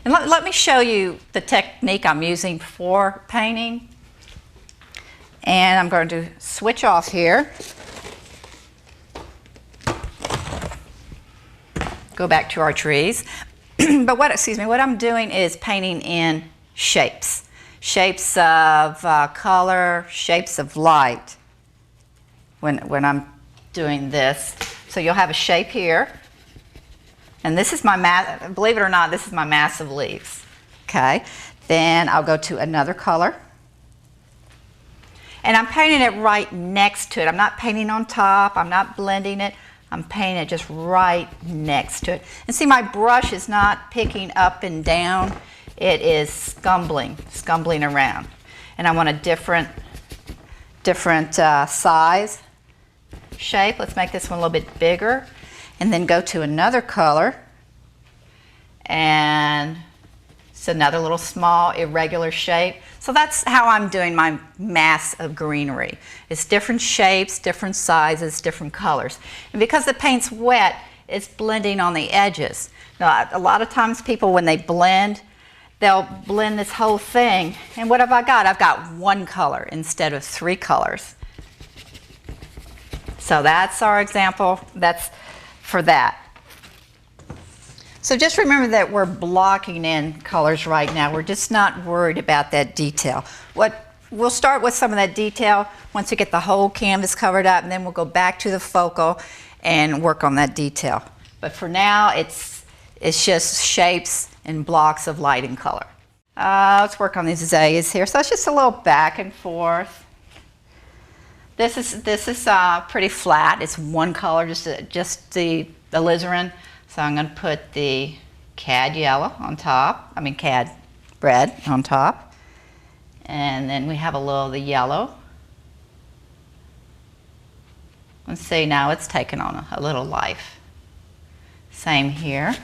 And let me show you the technique I'm using for painting. And I'm going to switch off here. Go back to our trees. But what I'm doing is painting in shapes. Shapes of color, shapes of light when I'm doing this. So you'll have a shape here. And this is my, believe it or not, this is my massive leaves. Okay. Then I'll go to another color. And I'm painting it right next to it. I'm not painting on top. I'm not blending it. I'm painting it just right next to it. And see, my brush is not picking up and down. It is scumbling around. And I want a different size shape. Let's make this one a little bit bigger. And then go to another color. And it's another little small irregular shape. So that's how I'm doing my mass of greenery. It's different shapes, different sizes, different colors. And because the paint's wet, it's blending on the edges. Now, a lot of times people, when they blend, they'll blend this whole thing. And what have I got? I've got one color instead of three colors. So that's our example. That's for that. So just remember that we're blocking in colors right now. We're just not worried about that detail. We'll start with some of that detail once we get the whole canvas covered up, and then we'll go back to the focal and work on that detail. But for now, it's just shapes and blocks of light and color. Let's work on these azaleas here. So it's just a little back and forth. This is pretty flat. It's one color, just the alizarin. So I'm going to put the cad yellow on top, cad red on top. And then we have a little of the yellow. Let's see, now it's taken on a little life. Same here.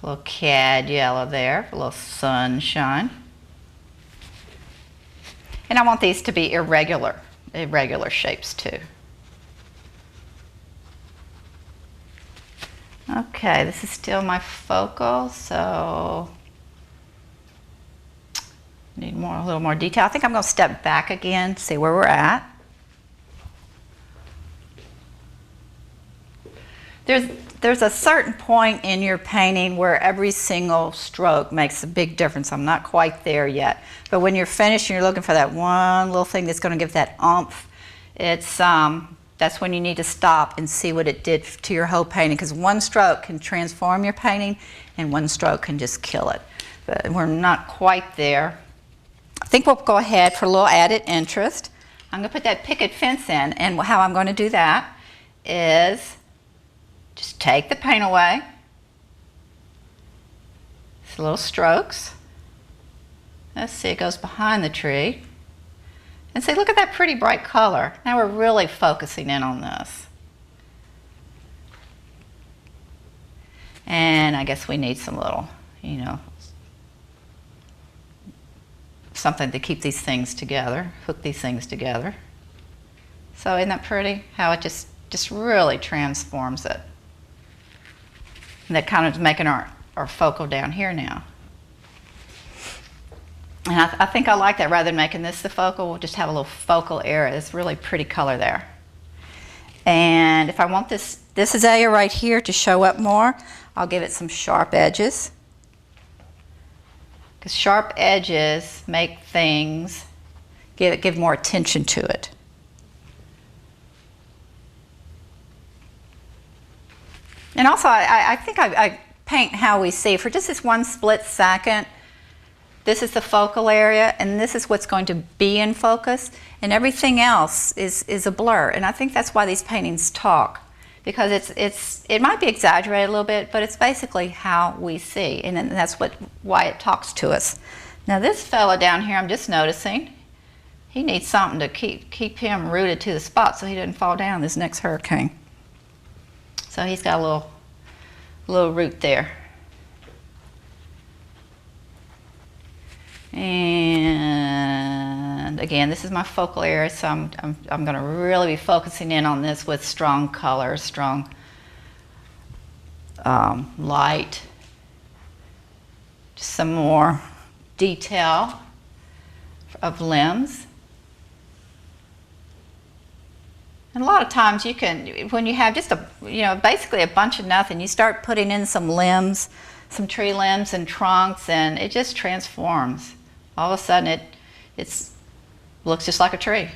A little cad yellow there, a little sunshine. And I want these to be irregular shapes too. Okay, this is still my focal, so need a little more detail. I think I'm going to step back again, see where we're at. There's a certain point in your painting where every single stroke makes a big difference. I'm not quite there yet, but when you're finished and you're looking for that one little thing that's going to give that oomph, that's when you need to stop and see what it did to your whole painting, because one stroke can transform your painting and one stroke can just kill it. But we're not quite there. I think we'll go ahead for a little added interest. I'm going to put that picket fence in, and how I'm going to do that is just take the paint away. It's little strokes. Let's see, it goes behind the tree. And see, look at that pretty bright color. Now we're really focusing in on this. And I guess we need some little, something to keep these things together, hook these things together. So isn't that pretty? How it just really transforms it. And that kind of is making our focal down here now. And I think I like that. Rather than making this the focal, we'll just have a little focal area. It's really pretty color there. And if I want this azalea right here to show up more, I'll give it some sharp edges. Because sharp edges make things, give more attention to it. And also, I think I paint how we see. For just this one split second, this is the focal area, and this is what's going to be in focus, and everything else is a blur. And I think that's why these paintings talk, because it might be exaggerated a little bit, but it's basically how we see, and that's why it talks to us. Now this fella down here, I'm just noticing, he needs something to keep him rooted to the spot so he doesn't fall down this next hurricane. So he's got a little root there. And again, this is my focal area, so I'm going to really be focusing in on this with strong colors, strong light, just some more detail of limbs. And a lot of times you can, when you have just basically a bunch of nothing, you start putting in some limbs, some tree limbs and trunks, and it just transforms. All of a sudden it looks just like a tree.